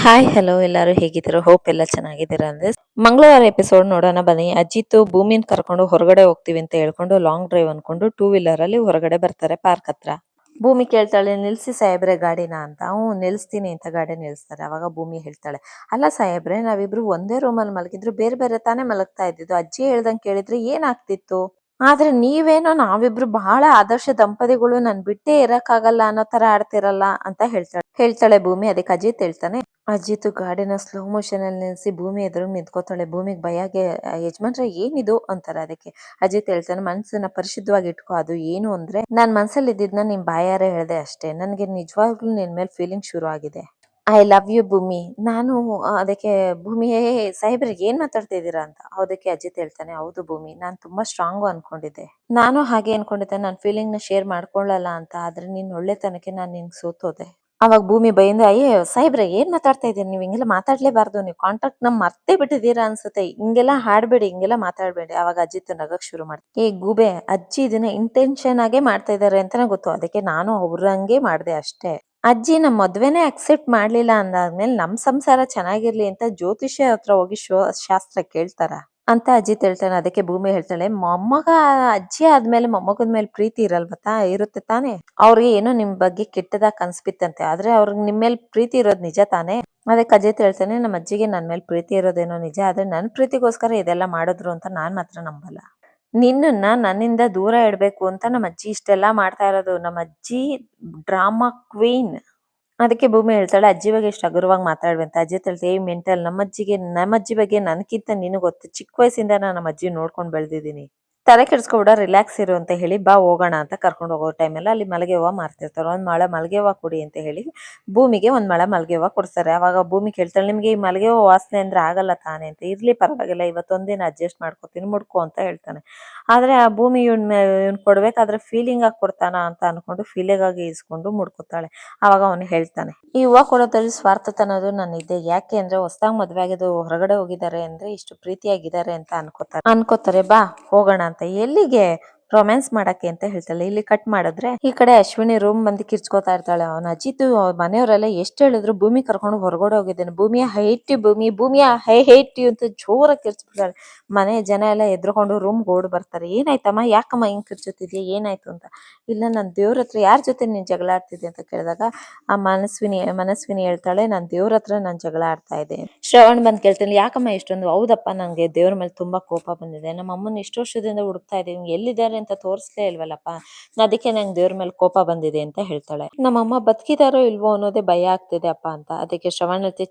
Hi hello ಎಲ್ಲರೂ ಹೇಗಿದ್ದೀರಾ? Hope ಎಲ್ಲ ಚೆನ್ನಾಗಿದ್ದೀರಾ ಅಂದ್ರೆ ಮಂಗಳವಾರ ಎಪಿಸೋಡ್ ನೋಡೋಣ ಬನ್ನಿ. ಅಜಿತ್ ಭೂಮಿನ್ ಕರ್ಕೊಂಡು ಹೊರಗಡೆ ಹೋಗ್ತೀವಿ ಅಂತ ಹೇಳ್ಕೊಂಡು ಲಾಂಗ್ ಡ್ರೈವ್ ಅನ್ಕೊಂಡು ಟೂ ವೀಲರ್ ಅಲ್ಲಿ ಹೊರಗಡೆ ಬರ್ತಾರೆ ಪಾರ್ಕ್ ಹತ್ರ. ಭೂಮಿ ಕೇಳ್ತಾಳೆ, ನಿಲ್ಸಿ ಸಾಹೇಬ್ರೆ ಗಾಡಿನ ಅಂತ. ನಿಲ್ಸ್ತೀನಿ ಅಂತ ಗಾಡಿ ನಿಲ್ಸ್ತಾರೆ. ಅವಾಗ ಭೂಮಿ ಹೇಳ್ತಾಳೆ, ಅಲ್ಲ ಸಾಹೇಬ್ರೆ, ನಾವಿಬ್ರು ಒಂದೇ ರೂಮಲ್ಲಿ ಮಲಗಿದ್ರು ಬೇರೆ ಬೇರೆ ತಾನೇ ಮಲಗ್ತಾ ಇದ್ದಿದ್ದು. ಅಜ್ಜಿ ಹೇಳ್ದಂಗೆ ಕೇಳಿದ್ರೆ ಏನಾಗ್ತಿತ್ತು? ಆದ್ರೆ ನೀವೇನೋ ನಾವಿಬ್ರು ಬಹಳ ಆದರ್ಶ ದಂಪತಿಗಳು, ನನ್ ಬಿಟ್ಟೇ ಇರಕ್ಕಾಗಲ್ಲ ಅನ್ನೋ ತರ ಆಡ್ತಿರಲ್ಲ ಅಂತ ಹೇಳ್ತಾಳೆ ಭೂಮಿ. ಅದಕ್ಕೆ ಅಜಿತ್ ಹೇಳ್ತಾನೆ, ಅಜಿತ್ ಗಾಡಿನ ಸ್ಲೋ ಮೋಷನ್ ಅಲ್ಲಿ ನಿಲ್ಸಿ ಭೂಮಿ ಎದುರು ನಿಂತ್ಕೋತಾಳೆ. ಭೂಮಿಗೆ ಭಯಗೆ, ಯಜಮಾನ್ರೆ ಏನಿದು ಅಂತಾರೆ. ಅದಕ್ಕೆ ಅಜಿತ್ ಹೇಳ್ತಾನೆ, ಮನ್ಸನ್ನ ಪರಿಶುದ್ಧವಾಗಿ ಇಟ್ಕೋ. ಅದು ಏನು ಅಂದ್ರೆ, ನಾನ್ ಮನ್ಸಲ್ಲಿ ಇದ್ದಿದ್ನ ನಿಮ್ ಬಾಯಾರೆ ಹೇಳ್ದೆ ಅಷ್ಟೇ. ನನ್ಗೆ ನಿಜವಾಗ್ಲೂ ನಿನ್ ಮೇಲೆ ಫೀಲಿಂಗ್ ಶುರು ಆಗಿದೆ. ಐ ಲವ್ ಯು ಭೂಮಿ. ನಾನು ಅದಕ್ಕೆ ಭೂಮಿ, ಸಾಹೇಬ್ರಿಗೆ ಏನ್ ಮಾತಾಡ್ತಿದ್ದೀರಾ ಅಂತ. ಅದಕ್ಕೆ ಅಜಿತ್ ಹೇಳ್ತಾನೆ, ಹೌದು ಭೂಮಿ, ನಾನ್ ತುಂಬಾ ಸ್ಟ್ರಾಂಗು ಅನ್ಕೊಂಡಿದ್ದೆ. ನಾನು ಹಾಗೆ ಅನ್ಕೊಂಡಿದ್ದೆ, ನನ್ನ ಫೀಲಿಂಗ್ ನ ಶೇರ್ ಮಾಡ್ಕೊಳ್ಳಲ್ಲ ಅಂತ. ಆದ್ರೆ ನಿನ್ ಒಳ್ಳೆತನಕ್ಕೆ ನಾನ್ ನಿನ್ಗೆ ಸೋತೋದೆ. ಅವಾಗ ಭೂಮಿ ಬೈಯಿಂದ, ಅಯ್ಯೋ ಸಾಹೇಬ್ರೆ, ಏನ್ ಮಾತಾಡ್ತಾ ಇದ್ದೀರಿ ನೀವು? ಹಿಂಗೆಲ್ಲ ಮಾತಾಡ್ಲೇಬಾರ್ದು. ನೀವು ಕಾಂಟ್ರಾಕ್ಟ್ ನಮ್ ಮರ್ತೇ ಬಿಟ್ಟಿದ್ದೀರಾ ಅನ್ಸುತ್ತೆ. ಹಿಂಗೆಲ್ಲ ಹಾಡ್ಬೇಡಿ, ಹಿಂಗೆಲ್ಲ ಮಾತಾಡ್ಬೇಡಿ. ಅವಾಗ ಅಜಿತ್ ನಗಕ್ ಶುರು ಮಾಡ್ತಾರೆ. ಗೂಬೆ, ಅಜ್ಜಿ ಇದನ್ನ ಇಂಟೆನ್ಷನ್ ಆಗೇ ಮಾಡ್ತಾ ಇದಾರೆ ಅಂತಾನೆ ಗೊತ್ತು. ಅದಕ್ಕೆ ನಾನು ಅವ್ರಂಗೆ ಮಾಡ್ದೆ ಅಷ್ಟೇ. ಅಜ್ಜಿ ನಮ್ ಮದ್ವೆನೇ ಅಕ್ಸೆಪ್ಟ್ ಮಾಡ್ಲಿಲ್ಲ ಅಂದಾದ್ಮೇಲೆ ನಮ್ ಸಂಸಾರ ಚೆನ್ನಾಗಿರ್ಲಿ ಅಂತ ಜ್ಯೋತಿಷ್ಯ ಹತ್ರ ಹೋಗಿ ಶಾಸ್ತ್ರ ಕೇಳ್ತಾರ ಅಂತ ಅಜಿತ್ ಹೇಳ್ತಾನೆ. ಅದಕ್ಕೆ ಭೂಮಿ ಹೇಳ್ತಾಳೆ, ಮೊಮ್ಮಗ ಅಜ್ಜಿ ಆದ್ಮೇಲೆ ಮೊಮ್ಮಗದ ಮೇಲೆ ಪ್ರೀತಿ ಇರಲ್ವತ್ತಾ? ಇರುತ್ತೆ ತಾನೇ. ಅವ್ರಿಗೆ ಏನೋ ನಿಮ್ ಬಗ್ಗೆ ಕೆಟ್ಟದಾಗ ಕನ್ಸ್ಬಿತ್ತಂತೆ, ಆದ್ರೆ ಅವ್ರಿಗೆ ನಿಮ್ ಮೇಲೆ ಪ್ರೀತಿ ಇರೋದ್ ನಿಜ ತಾನೇ. ಅದಕ್ಕೆ ಅಜಿತ್ ಹೇಳ್ತಾನೆ, ನಮ್ಮ ಅಜ್ಜಿಗೆ ನನ್ ಮೇಲೆ ಪ್ರೀತಿ ಇರೋದೇನೋ ನಿಜ, ಆದ್ರೆ ನನ್ ಪ್ರೀತಿಗೋಸ್ಕರ ಇದೆಲ್ಲ ಮಾಡಿದ್ರು ಅಂತ ನಾನ್ ಮಾತ್ರ ನಂಬಲ್ಲ. ನಿನ್ನನ್ನ ನನ್ನಿಂದ ದೂರ ಇಡ್ಬೇಕು ಅಂತ ನಮ್ಮ ಅಜ್ಜಿ ಇಷ್ಟೆಲ್ಲಾ ಮಾಡ್ತಾ ಇರೋದು. ನಮ್ಮ ಅಜ್ಜಿ ಡ್ರಾಮಾ ಕ್ವೀನ್. ಅದಕ್ಕೆ ಭೂಮಿ ಹೇಳ್ತಾಳೆ, ಅಜ್ಜಿ ಬಗ್ಗೆ ಇಷ್ಟು ಹಗುರವಾಗಿ ಮಾತಾಡ್ವಿ ಅಂತ. ಅಜ್ಜಿ ಹೇಳ್ತಾಳೆ, ಮೆಂಟಲ್, ನಮ್ಮ ಅಜ್ಜಿ ಬಗ್ಗೆ ನನ್ಕಿಂತ ನಿನಗೆ ಗೊತ್ತು. ಚಿಕ್ಕ ವಯಸ್ಸಿಂದ ನಾನು ನಮ್ಮ ಅಜ್ಜಿ ನೋಡ್ಕೊಂಡು ಬೆಳೆದಿದ್ದೀನಿ. ತಲೆ ಕೆಡ್ಸ್ಕೊಬಿಡ, ರಿಲ್ಯಾಕ್ಸ್ ಇರು ಅಂತ ಹೇಳಿ ಬಾ ಹೋಗೋಣ ಅಂತ ಕರ್ಕೊಂಡು ಹೋಗೋ ಟೈಮಲ್ಲಿ ಅಲ್ಲಿ ಮಲ್ಗೆ ಹೂವ ಮಾರ್ತಿರ್ತಾರೆ. ಒಂದ್ ಮಳೆ ಮಲ್ಗೆ ಹೂವ ಕೊಡಿ ಅಂತ ಹೇಳಿ ಭೂಮಿಗೆ ಒಂದ್ ಮಳೆ ಮಲ್ಗೆ ಹೂವ ಕೊಡ್ತಾರೆ. ಅವಾಗ ಭೂಮಿ ಕೇಳ್ತಾಳೆ, ನಿಮ್ಗೆ ಈ ಮಲ್ಗೆ ಹೂವ ವಾಸನೆ ಅಂದ್ರೆ ಆಗಲ್ಲ ತಾನೆ ಅಂತ. ಇರ್ಲಿ ಪರವಾಗಿಲ್ಲ, ಇವತ್ತೊಂದಿನ ಅಡ್ಜಸ್ಟ್ ಮಾಡ್ಕೋತೀನಿ, ಮುಡ್ಕೊ ಅಂತ ಹೇಳ್ತಾನೆ. ಆದ್ರೆ ಆ ಭೂಮಿ ಇವ್ನ್ ಕೊಡ್ಬೇಕಾದ್ರೆ ಫೀಲಿಂಗ್ ಆಗಿ ಕೊಡ್ತಾನ ಅಂತ ಅನ್ಕೊಂಡು ಫೀಲಿಂಗ್ ಆಗಿ ಇಸ್ಕೊಂಡು ಮುಡ್ಕೋತಾಳೆ. ಅವಾಗ ಅವನು ಹೇಳ್ತಾನೆ, ಈ ಹೂವ ಕೊಡೋದ್ರಲ್ಲಿ ಸ್ವಾರ್ಥತನದು ನನ್ನಿದೆ. ಯಾಕೆ ಅಂದ್ರೆ ಹೊಸದಾಗಿ ಮದ್ವೆ ಆಗಿದ್ದು ಹೊರಗಡೆ ಹೋಗಿದ್ದಾರೆ ಅಂದ್ರೆ ಇಷ್ಟು ಪ್ರೀತಿಯಾಗಿದ್ದಾರೆ ಅಂತ ಅನ್ಕೋತಾರೆ. ಬಾ ಹೋಗೋಣ ಅಂತ. ಎಲ್ಲಿಗೆ? ರೊಮ್ಯಾನ್ಸ್ ಮಾಡಕ್ಕೆ ಅಂತ ಹೇಳ್ತಾಳೆ. ಇಲ್ಲಿ ಕಟ್ ಮಾಡಿದ್ರೆ ಈ ಕಡೆ ಅಶ್ವಿನಿ ರೂಮ್ ಬಂದು ಕಿರ್ಚ್ಕೋತಾ ಇರ್ತಾಳೆ. ಅವನ ಅಜಿತ್ ಮನೆಯವರೆಲ್ಲ ಎಷ್ಟು ಹೇಳಿದ್ರು ಭೂಮಿ ಕರ್ಕೊಂಡು ಹೊರಗಡೆ ಹೋಗಿದ್ದೇನೆ, ಭೂಮಿಯ ಹೈಟ್ ಭೂಮಿ, ಭೂಮಿಯ ಹೈಟ್ ಅಂತ ಜೋರಾಗಿ ಕಿರ್ಚ್ಬಿಡ್ತಾಳೆ. ಮನೆ ಜನ ಎಲ್ಲ ಎದ್ರುಕೊಂಡು ರೂಮ್ ಓಡ್ ಬರ್ತಾರೆ. ಏನಾಯ್ತಮ್ಮ, ಯಾಕಮ್ಮ ಹಿಂಗ್ ಕಿರ್ಚುತ್ತಿದ್ಯಾ, ಏನಾಯ್ತು ಅಂತ. ಇಲ್ಲ, ನಾನ್ ದೇವ್ರ ಹತ್ರ ಯಾರ ಜೊತೆ ನೀನ್ ಜಗಳ ಆಡ್ತಿದ್ದೆ ಅಂತ ಕೇಳಿದಾಗ ಆ ಮನಸ್ವಿನಿ ಹೇಳ್ತಾಳೆ, ನಾನ್ ದೇವ್ರ ಹತ್ರ ನಾನ್ ಜಗಳ ಆಡ್ತಾ ಇದ್ದೆ. ಶ್ರವಣ್ ಬಂದ್ ಕೇಳ್ತಾನೆ, ಯಾಕಮ್ಮ ಇಷ್ಟೊಂದು? ಹೌದಪ್ಪ, ನಂಗೆ ದೇವ್ರ ಮೇಲೆ ತುಂಬಾ ಕೋಪ ಬಂದಿದೆ. ನಮ್ಮ ಅಮ್ಮನ ಇಷ್ಟು ವರ್ಷದಿಂದ ಹುಡುಕ್ತಾ ಇದ್ದೀವಿ, ಎಲ್ಲಿದ್ದಾರೆ ಅಂತ ತೋರಿಸ್ಲೇ ಇಲ್ವಲ್ಲಪ್ಪ, ಅದಕ್ಕೆ ನಂಗೆ ದೇವ್ರ ಮೇಲೆ ಕೋಪ ಬಂದಿದೆ ಅಂತ ಹೇಳ್ತಾಳೆ. ನಮ್ಮಮ್ಮ ಬದುಕಿದಾರೋ ಇಲ್ವೋ ಅನ್ನೋದೇ ಭಯ ಆಗ್ತಿದೆ ಅಪ್ಪ ಅಂತ. ಅದಕ್ಕೆ ಶ್ರವಣ್ ಹೇಳ್ತೆ,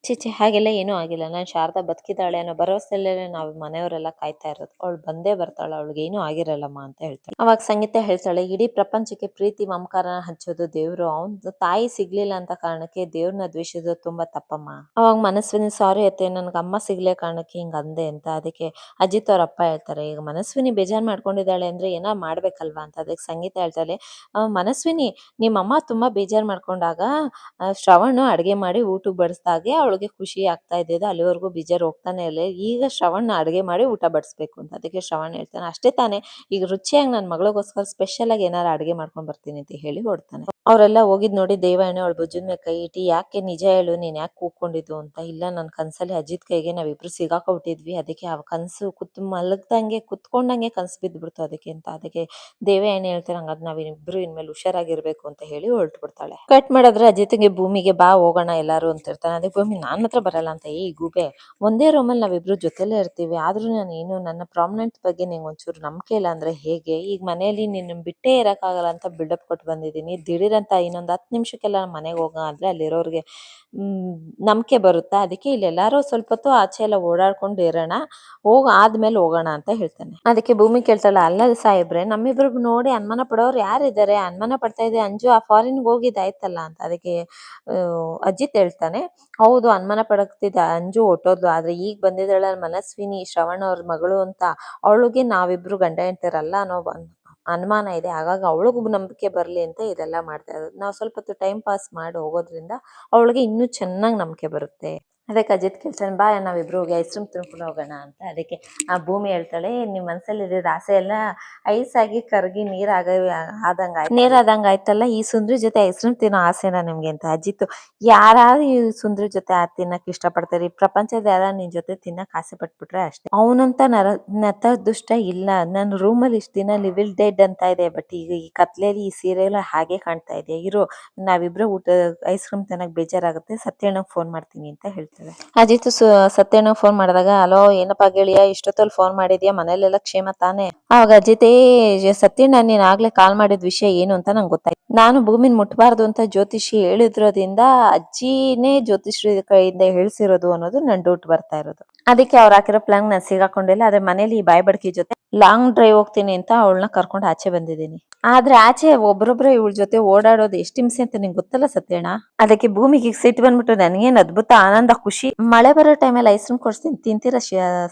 ಚಿಚೆ ಹಾಗೆಲ್ಲ ಏನೂ ಆಗಿಲ್ಲ. ನಾನ್ ಶಾರದಾ ಬದುಕಿದಾಳೆ ಅನ್ನೋ ಭರವಸೆಲ್ಲೇ ನಾವು ಮನೆಯವರೆಲ್ಲ ಕಾಯ್ತಾ ಇರೋದು. ಅವಳು ಬಂದೇ ಬರ್ತಾಳೆ, ಅವಳಿಗೆ ಏನೂ ಆಗಿರಲ್ಲಮ್ಮ ಅಂತ ಹೇಳ್ತಾಳೆ. ಅವಾಗ ಸಂಗೀತ ಹೇಳ್ತಾಳೆ, ಇಡೀ ಪ್ರಪಂಚಕ್ಕೆ ಪ್ರೀತಿ ಮಮಕಾರನ ಹಂಚೋದು ದೇವ್ರು. ಅವ್ನ್ ತಾಯಿ ಸಿಗ್ಲಿಲ್ಲ ಅಂತ ಕಾರಣಕ್ಕೆ ದೇವ್ರನ್ನ ದ್ವೇಷಿಸೋದು ತುಂಬಾ ತಪ್ಪಮ್ಮ. ಅವಾಗ ಮನಸ್ವಿನಿ, ಸಾರಿ ಅತ್ತೆ, ನನ್ಗೆ ಅಮ್ಮ ಸಿಗ್ಲೇ ಕಾರಣಕ್ಕೆ ಹಿಂಗ ಅಂದೆ ಅಂತ. ಅದಕ್ಕೆ ಅಜಿತ್ ಅವ್ರ ಅಪ್ಪ ಹೇಳ್ತಾರೆ, ಈಗ ಮನಸ್ವಿನಿ ಬೇಜಾರ್ ಮಾಡ್ಕೊಂಡಿದ್ದಾಳೆ ಅಂದ್ರೆ ಏನೋ ಮಾಡ್ಬೇಕಲ್ವಾ ಅಂತ. ಅದಕ್ಕೆ ಸಂಗೀತ ಹೇಳ್ತಾಳೆ, ಮನಸ್ವಿನಿ, ನಿಮ್ಮಮ್ಮ ತುಂಬಾ ಬೇಜಾರ್ ಮಾಡ್ಕೊಂಡಾಗ ಶ್ರವಣ್ ಅಡ್ಗೆ ಮಾಡಿ ಊಟಕ್ಕೆ ಬಡಿಸ್ದಾಗೆ ಅವಳಿಗೆ ಖುಷಿ ಆಗ್ತಾ ಇದ್ದಿದ್ದು. ಅಲ್ಲಿವರೆಗೂ ಬೇಜಾರ್ ಹೋಗ್ತಾನೆ ಇಲ್ಲ. ಈಗ ಶ್ರವಣ್ ಅಡ್ಗೆ ಮಾಡಿ ಊಟ ಬಡಿಸ್ಬೇಕು ಅಂತ. ಅದಕ್ಕೆ ಶ್ರವಣ್ ಹೇಳ್ತಾನೆ, ಅಷ್ಟೇ ತಾನೇ, ಈಗ ರುಚಿಯಾಗಿ ನನ್ನ ಮಗಳಿಗೋಸ್ಕರ ಸ್ಪೆಷಲ್ ಆಗಿ ಏನಾರು ಅಡ್ಗೆ ಮಾಡ್ಕೊಂಡ್ ಬರ್ತೀನಿ ಅಂತ ಹೇಳಿ ಹೊಡ್ತಾನೆ. ಅವರೆಲ್ಲ ಹೋಗಿದ್ ನೋಡಿ ದೇವಯಾನಿ ಅವಳ ಭುಜದ ಮೇಲೆ ಕೈ ಇಟ್ಟು, ಯಾಕೆ ನಿಜ ಹೇಳು, ನೀನ್ ಯಾಕೆ ಕೂಕೊಂಡಿದ್ದು ಅಂತ. ಇಲ್ಲ, ನನ್ ಕನ್ಸಲ್ಲಿ ಅಜಿತ್ ಕೈಗೆ ನಾವಿಬ್ರು ಸಿಗಾಕೊಬಿಟ್ಟಿದ್ವಿ, ಅದಕ್ಕೆ ಆ ಕನ್ಸು ಮಲಗ್ದಂಗೆ ಕುತ್ಕೊಂಡಂಗೆ ಕನ್ಸು ಬಿದ್ದ್ಬಿಡ್ತು ಅದಕ್ಕೆ ಅಂತ. ಅದಕ್ಕೆ ದೇವಯಾನಿ ಹೇಳ್ತಾರೆ, ಹಂಗಾದ್ರೆ ನಾವಿಬ್ರು ಇನ್ಮೇಲೆ ಹುಷಾರಾಗಿರ್ಬೇಕು ಅಂತ ಹೇಳಿ ಹೊರಟು ಬಿಡ್ತಾಳೆ. ಕಟ್ ಮಾಡಿದ್ರೆ ಅಜಿತ್ಗೆ ಭೂಮಿಗೆ, ಬಾ ಹೋಗೋಣ ಎಲ್ಲಾರು ಅಂತ ಇರ್ತಾನೆ. ಅದಕ್ಕೆ ಭೂಮಿ, ನಾನ್ ಮಾತ್ರ ಬರಲ್ಲ ಅಂತ. ಗೂಬೆ, ಒಂದೇ ರೂಮಲ್ಲಿ ನಾವಿಬ್ರು ಜೊತೆಲೇ ಇರ್ತೀವಿ, ಆದ್ರೂ ನಾನು ನನ್ನ ಪ್ರಾಮಿನೆಂಟ್ ಬಗ್ಗೆ ನಿಂಗೆ ಒಂಚೂರು ನಂಬಿಕೆ ಇಲ್ಲ ಅಂದ್ರೆ ಹೇಗೆ? ಈಗ ಮನೆಯಲ್ಲಿ ನಿನ್ನ ಬಿಟ್ಟೇ ಇರಕ್ಕಾಗಲ್ಲ ಅಂತ ಬಿಲ್ಡಪ್ ಕೊಟ್ಟು ಬಂದಿದ್ದೀನಿ. ದಿಢೀರ್ ಅಂತ ಇನ್ನೊಂದು 10 ನಿಮಿಷಕ್ಕೆಲ್ಲ ಮನೆಗೆ ಹೋಗ ಅಂದ್ರೆ ಅಲ್ಲಿರೋರ್ಗೆ ನಂಬಿಕೆ ಬರುತ್ತಾ? ಅದಕ್ಕೆ ಇಲ್ಲಿ ಎಲ್ಲಾರು ಸ್ವಲ್ಪ ಹೊತ್ತು ಆಚೆ ಎಲ್ಲ ಓಡಾಡ್ಕೊಂಡು ಇರೋಣ, ಆದ್ಮೇಲೆ ಹೋಗೋಣ ಅಂತ ಹೇಳ್ತಾನೆ. ಅದಕ್ಕೆ ಭೂಮಿ ಕೇಳ್ತಾಳ, ಅಲ್ಲ ಸಾಹೇಬ್ರೆ, ನಮ್ಮಿಬ್ರು ನೋಡಿ ಅನುಮಾನ ಪಡೋರು ಯಾರಿದ್ದಾರೆ? ಅನುಮಾನ ಪಡ್ತಾ ಇದೆ ಅಂಜು ಆ ಫಾರಿನ್ಗೆ ಹೋಗಿದ್ದಾಯ್ತಲ್ಲ ಅಂತ. ಅದಕ್ಕೆ ಅಜಿತ್ ಹೇಳ್ತಾನೆ, ಹೌದು, ಅನುಮಾನ ಪಡಕ್ತಿದ್ದ ಅಂಜು ಹೊಟ್ಟೋದ್ಲು, ಆದ್ರೆ ಈಗ ಬಂದಿದ್ದಾಳ ಮನಸ್ವಿನಿ, ಶ್ರವಣ್ ಅವ್ರ ಮಗಳು ಅಂತ. ಅವಳಿಗೆ ನಾವಿಬ್ರು ಗಂಡ ಹೆಂಡ್ತಿರಲ್ಲ ಅನ್ನೋ ಅನುಮಾನ ಇದೆ. ಹಾಗಾಗಿ ಅವಳಿಗೂ ನಂಬಿಕೆ ಬರ್ಲಿ ಅಂತ ಇದೆಲ್ಲ ಮಾಡ್ತಾ ಇರೋದು. ನಾವು ಸ್ವಲ್ಪ ಹೊತ್ತು ಟೈಮ್ ಪಾಸ್ ಮಾಡಿ ಹೋಗೋದ್ರಿಂದ ಅವಳಿಗೆ ಇನ್ನೂ ಚೆನ್ನಾಗಿ ನಂಬಿಕೆ ಬರುತ್ತೆ. ಅದಕ್ಕೆ ಅಜಿತ್ ಕೇಳ್ತಾನೆ, ಬಾ ನಾವಿಬ್ರು ಹೋಗಿ ಐಸ್ ಕ್ರೀಮ್ ತಿನ್ಕೊಂಡು ಹೋಗೋಣ ಅಂತ. ಅದಕ್ಕೆ ಆ ಭೂಮಿ ಹೇಳ್ತಾಳೆ, ನಿಮ್ಮ ಮನಸ್ಸಲ್ಲಿ ಇದ್ದಿದ್ದ ಆಸೆ ಎಲ್ಲ ಐಸ್ ಆಗಿ ಕರಗಿ ನೀರಾದಂಗ ಆಯ್ತಲ್ಲ, ಈ ಸುಂದ್ರಿ ಜೊತೆ ಐಸ್ ಕ್ರೀಮ್ ತಿನ್ನೋ ಆಸೆನಾ ನಿಮ್ಗೆ ಅಂತ. ಅಜಿತ್, ಯಾರು ಈ ಸುಂದ್ರಿ ಜೊತೆ ತಿನ್ನಕ್ ಇಷ್ಟಪಡ್ತಾರೆ, ಈ ಪ್ರಪಂಚದ ಯಾರ ನಿನ್ ಜೊತೆ ತಿನ್ನಕ್ ಆಸೆ ಪಟ್ಬಿಟ್ರೆ ಅಷ್ಟೇ. ಅವನಂತ ನತ ದುಷ್ಟ ಇಲ್ಲ. ನನ್ನ ರೂಮಲ್ಲಿ ಇಷ್ಟ ದಿನ ಲಿವಿಲ್ ಡೆಡ್ ಅಂತ ಇದೆ, ಬಟ್ ಈಗ ಈ ಕತ್ಲೆಯಲ್ಲಿ ಈ ಸೀರೆಯಲ್ಲಿ ಹಾಗೆ ಕಾಣ್ತಾ ಇದೆ. ಇರೋ ನಾವಿಬ್ರು ಐಸ್ ಕ್ರೀಮ್ ತಿನ್ನಕ್ ಬೇಜಾರಾಗುತ್ತೆ, ಸತ್ಯಣ್ಣಗ್ ಫೋನ್ ಮಾಡ್ತೀನಿ ಅಂತ ಹೇಳ್ತಾಳೆ. ಅಜಿತ್ ಸತ್ಯಣ್ಣಗ್ ಫೋನ್ ಮಾಡಿದಾಗ, ಹಲೋ ಏನಪ್ಪಾ ಗೆಳೆಯ, ಇಷ್ಟೊತ್ತಲ್ಲಿ ಫೋನ್ ಮಾಡಿದ್ಯಾ, ಮನೇಲೆಲ್ಲ ಕ್ಷೇಮ ತಾನೇ? ಅವಾಗ ಅಜಿತ್, ಸತ್ಯಣ್ಣ ನೀನ್ ಆಗ್ಲೇ ಕಾಲ್ ಮಾಡಿದ ವಿಷಯ ಏನು ಅಂತ ನಂಗೆ ಗೊತ್ತಾಯ್ತು. ನಾನು ಭೂಮಿನ್ ಮುಟ್ಬಾರ್ದು ಅಂತ ಜ್ಯೋತಿಷಿ ಹೇಳಿದ್ರೋದ್ರಿಂದ ಅಜ್ಜಿನೇ ಜ್ಯೋತಿಷಿ ಕೈಯಿಂದ ಹೇಳ್ಸಿರೋದು ಅನ್ನೋದು ನನ್ ಡೌಟ್ ಬರ್ತಾ ಇರೋದು. ಅದಕ್ಕೆ ಅವ್ರು ಹಾಕಿರೋ ಪ್ಲಾನ್ ನಾನು ಸಿಗಾಕೊಂಡಿಲ್ಲ. ಆದ್ರೆ ಮನೇಲಿ ಈ ಬಾಯ್ ಬಡ್ಕಿ ಜೊತೆ ಲಾಂಗ್ ಡ್ರೈವ್ ಹೋಗ್ತೀನಿ ಅಂತ ಅವಳನ್ನ ಕರ್ಕೊಂಡು ಆಚೆ ಬಂದಿದ್ದೀನಿ. ಆದ್ರೆ ಆಚೆ ಒಬ್ರೊಬ್ರೆ ಇವಳ ಜೊತೆ ಓಡಾಡೋದು ಎಷ್ಟು ಹಿಂಸೆ ಅಂತ ನಿಂಗೆ ಗೊತ್ತಲ್ಲ ಸತ್ಯಣ್ಣ. ಅದಕ್ಕೆ ಭೂಮಿಗೆ ಸಿಟ್ಟು ಬಂದ್ಬಿಟ್ಟು, ನನಗೇನ್ ಅದ್ಭುತ ಆನಂದ ಖುಷಿ, ಮಳೆ ಬರೋ ಟೈಮಲ್ಲಿ ಐಸ್ ಕ್ರೀಮ್ ಕೊಡ್ಸ್ತೀನಿ ತಿಂತೀರಾ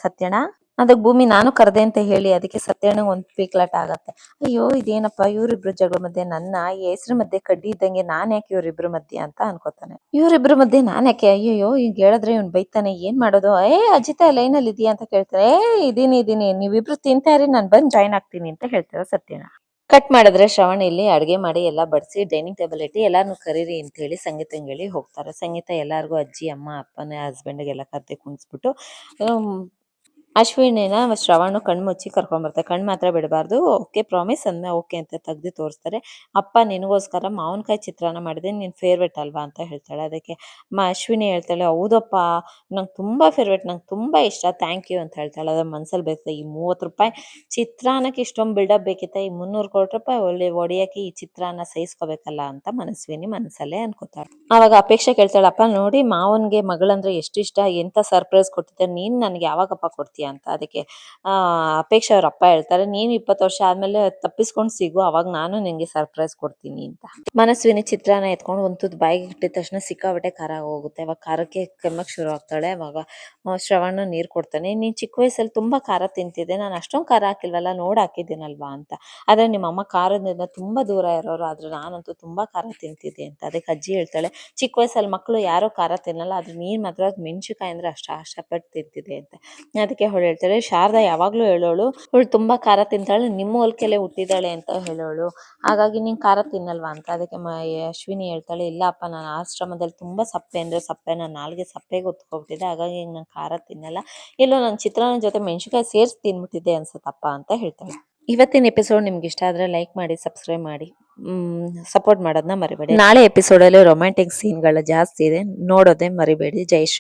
ಸತ್ಯಣ್ಣ? ಅದಕ್ಕೆ ಭೂಮಿ, ನಾನು ಕರ್ದೆ ಅಂತ ಹೇಳಿ ಅದಕ್ಕೆ ಸತ್ಯಣ್ಣ ಒಂದ್ ಪೀಕ್ಲಾಟ ಆಗತ್ತೆ. ಅಯ್ಯೋ ಇದೇನಪ್ಪ ಇವ್ರಿಬ್ರು ಜಗಳ ಮಧ್ಯೆ ನನ್ನ ಈ ಹೆಸ್ರು ಮಧ್ಯೆ ಕಡ್ಡಿ ಇದ್ದಂಗೆ ನಾನ್ ಯಾಕೆ ಇವ್ರಿಬ್ರು ಮಧ್ಯೆ ಅಂತ ಅನ್ಕೋತಾನೆ. ಇವ್ರಿಬ್ರು ಮಧ್ಯೆ ನಾನ್ ಯಾಕೆ, ಅಯ್ಯೋ ಈಗ ಹೇಳಿದ್ರೆ ಇವ್ನ್ ಬೈತಾನೆ, ಏನ್ ಮಾಡೋದು? ಅಜಿತ ಲೈನಲ್ಲಿ ಇದೆಯಾ ಅಂತ ಕೇಳ್ತಾರೆ. ಇದೀನಿ ನೀವಿಬ್ರು ತಿಂತಾ ಇರಿ, ನಾನ್ ಬಂದ್ ಜಾಯ್ನ್ ಆಗ್ತೀನಿ ಅಂತ ಹೇಳ್ತಾರೆ ಸತ್ಯಣ್ಣ. ಕಟ್ ಮಾಡಿದ್ರೆ ಶ್ರವಣ ಇಲ್ಲಿ ಅಡ್ಗೆ ಮಾಡಿ ಎಲ್ಲ ಬಡಿಸಿ ಡೈನಿಂಗ್ ಟೇಬಲ್ ಇಟ್ಟು ಎಲ್ಲಾರನ್ನು ಕರೀರಿ ಅಂತ ಹೇಳಿ ಸಂಗೀತಂಗೆ ಹೇಳಿ ಹೋಗ್ತಾರೆ. ಸಂಗೀತ ಎಲ್ಲಾರ್ಗು ಅಜ್ಜಿ, ಅಮ್ಮ, ಅಪ್ಪನ, ಹಸ್ಬೆಂಡ್ಗೆಲ್ಲ ಕರ್ದೆ ಕುಣಿಸ್ಬಿಟ್ಟು ಅಶ್ವಿನಿನ ಶ್ರವಣ ಕಣ್ ಮುಚ್ಚಿ ಕರ್ಕೊಂಡ್ ಬರ್ತಾರೆ. ಕಣ್ ಮಾತ್ರ ಬಿಡಬಾರ್ದು, ಓಕೆ ಪ್ರಾಮಿಸ್ ಅಂದ ಓಕೆ ಅಂತ ತೆಗ್ದು ತೋರಿಸ್ತಾರೆ. ಅಪ್ಪ ನಿನಗೋಸ್ಕರ ಮಾವಿನಕಾಯಿ ಚಿತ್ರಾನ್ನ ಮಾಡಿದೆ, ನಿನ್ ಫೇವ್ರೇಟ್ ಅಲ್ವಾ ಅಂತ ಹೇಳ್ತಾಳೆ. ಅದಕ್ಕೆ ಅಶ್ವಿನಿ ಹೇಳ್ತಾಳೆ, ಹೌದಪ್ಪ ನಂಗೆ ತುಂಬಾ ಫೇವ್ರೇಟ್, ನಂಗೆ ತುಂಬಾ ಇಷ್ಟ, ಥ್ಯಾಂಕ್ ಯು ಅಂತ ಹೇಳ್ತಾಳೆ. ಅದ್ರ ಮನ್ಸಲ್ಲಿ ಬೇಕು, ಈ 30 ರೂಪಾಯಿ ಚಿತ್ರಾನ್ನಕ್ಕೆ ಇಷ್ಟೊಂದು ಬಿಲ್ಡಪ್ ಬೇಕಿತ್ತ, ಈ 300 ಕೋಟಿ ರೂಪಾಯಿ ಒಡೆಯಕ್ಕೆ ಈ ಚಿತ್ರಾನ್ನ ಸಹಿಸ್ಕೋಬೇಕಲ್ಲ ಅಂತ ಮನಸ್ವಿನಿ ಮನಸ್ಸಲ್ಲೇ ಅನ್ಕೋತಾಳೆ. ಅವಾಗ ಅಪೇಕ್ಷೆ ಕೇಳ್ತಾಳೆ, ಅಪ್ಪ ನೋಡಿ ಮಾವನ್ಗೆ ಮಗಳಂದ್ರೆ ಎಷ್ಟು ಇಷ್ಟ, ಎಂತ ಸರ್ಪ್ರೈಸ್ ಕೊಟ್ಟಿದ್ದೆ, ನೀನ್ ನನ್ಗೆ ಯಾವಾಗಪ್ಪ ಕೊಡ್ತೀಯ ಅಂತ. ಅದಕ್ಕೆ ಅಪೇಕ್ಷೆ ಅವ್ರ ಅಪ್ಪ ಹೇಳ್ತಾರೆ, ನೀನ್ 20 ವರ್ಷ ಆದ್ಮೇಲೆ ತಪ್ಪಿಸ್ಕೊಂಡ್ ಸಿಗು, ಅವಾಗ ನಾನು ನಿಂಗೆ ಸರ್ಪ್ರೈಸ್ ಕೊಡ್ತೀನಿ ಅಂತ. ಮನಸ್ವಿನಿ ಚಿತ್ರಾನ್ನ ಎತ್ಕೊಂಡು ಒಂದು ತುತ್ತು ಬಾಯಿಗೆ ಇಟ್ಟಿದ ತಕ್ಷಣ ಸಿಕ್ಕಾಬಟ್ಟೆ ಖಾರ ಹೋಗುತ್ತೆ. ಅವಾಗ ಖಾರಕ್ಕೆ ಕೆಮ್ಮಕ್ ಶುರು ಆಗ್ತಾಳೆ. ಅವಾಗ ಶ್ರವಣ ನೀರ್ ಕೊಡ್ತಾನೆ, ನೀನ್ ಚಿಕ್ಕ ವಯಸ್ಸಲ್ಲಿ ತುಂಬಾ ಖಾರ ತಿಂತಿದ್ದೆ, ನಾನು ಅಷ್ಟೊಂದು ಖಾರ ಹಾಕಿಲ್ವಲ್ಲ, ನೋಡ್ ಹಾಕಿದ್ದೀನಲ್ವಾ ಅಂತ. ಆದ್ರೆ ನಿಮ್ಮಮ್ಮ ಖಾರದಿಂದ ತುಂಬಾ ದೂರ ಇರೋರು, ಆದ್ರೆ ನಾನಂತೂ ತುಂಬಾ ಖಾರ ತಿಂತಿದ್ದೆ ಅಂತ. ಅದಕ್ಕೆ ಅಜ್ಜಿ ಹೇಳ್ತಾಳೆ, ಚಿಕ್ಕ ವಯಸ್ಸಲ್ಲಿ ಮಕ್ಕಳು ಯಾರೋ ಖಾರ ತಿನ್ನಲ್ಲ, ಆದ್ರೆ ನೀನ್ ಮಾತ್ರ ಮೆಣಸಿನಕಾಯಿ ಅಂದ್ರೆ ಅಷ್ಟಪಟ್ಟು ತಿಂತಿದೆ ಅಂತ. ಅದಕ್ಕೆ ಅವಳು ಹೇಳ್ತಾಳೆ, ಶಾರದಾ ಯಾವಾಗ್ಲೂ ಹೇಳೋಳು, ಅವಳು ತುಂಬಾ ಖಾರ ತಿಂತಾಳೆ, ನಿಮ್ಮ ಹೋಲ್ಕೆಲೆ ಹುಟ್ಟಿದಾಳೆ ಅಂತ ಹೇಳೋಳು, ಹಾಗಾಗಿ ನೀನ್ ಖಾರ ತಿನ್ನಲ್ವಾ ಅಂತ. ಅದಕ್ಕೆ ಅಶ್ವಿನಿ ಹೇಳ್ತಾಳೆ, ಇಲ್ಲ ಅಪ್ಪ, ನಾನು ಆಶ್ರಮದಲ್ಲಿ ತುಂಬಾ ಸಪ್ಪೆ ಅಂದ್ರೆ ಸಪ್ಪೆ, ನನ್ನ ನಾಲ್ಗೆ ಸಪ್ಪೆಗೆ ಹೊತ್ಕೊಬಿಟ್ಟಿದೆ, ಹಾಗಾಗಿ ನಾನು ಖಾರ ತಿನ್ನಲ್ಲ, ಇಲ್ಲೋ ನನ್ನ ಚಿತ್ರಾನ್ನ ಜೊತೆ ಮೆಣಸಿನಕಾಯಿ ಸೇರಿಸಿ ತಿನ್ಬಿಟ್ಟಿದ್ದೆ ಅನ್ಸತ್ತಪ್ಪ ಅಂತ ಹೇಳ್ತಾಳೆ. ಇವತ್ತಿನ ಎಪಿಸೋಡ್ ನಿಮ್ಗೆ ಇಷ್ಟ ಆದ್ರೆ ಲೈಕ್ ಮಾಡಿ, ಸಬ್ಸ್ಕ್ರೈಬ್ ಮಾಡಿ, ಸಪೋರ್ಟ್ ಮಾಡೋದನ್ನ ಮರಿಬೇಡಿ. ನಾಳೆ ಎಪಿಸೋಡಲ್ಲಿ ರೊಮ್ಯಾಂಟಿಕ್ ಸೀನ್ಗಳು ಜಾಸ್ತಿ ಇದೆ, ನೋಡೋದೇ ಮರಿಬೇಡಿ. ಜೈ ಶ್ರೀ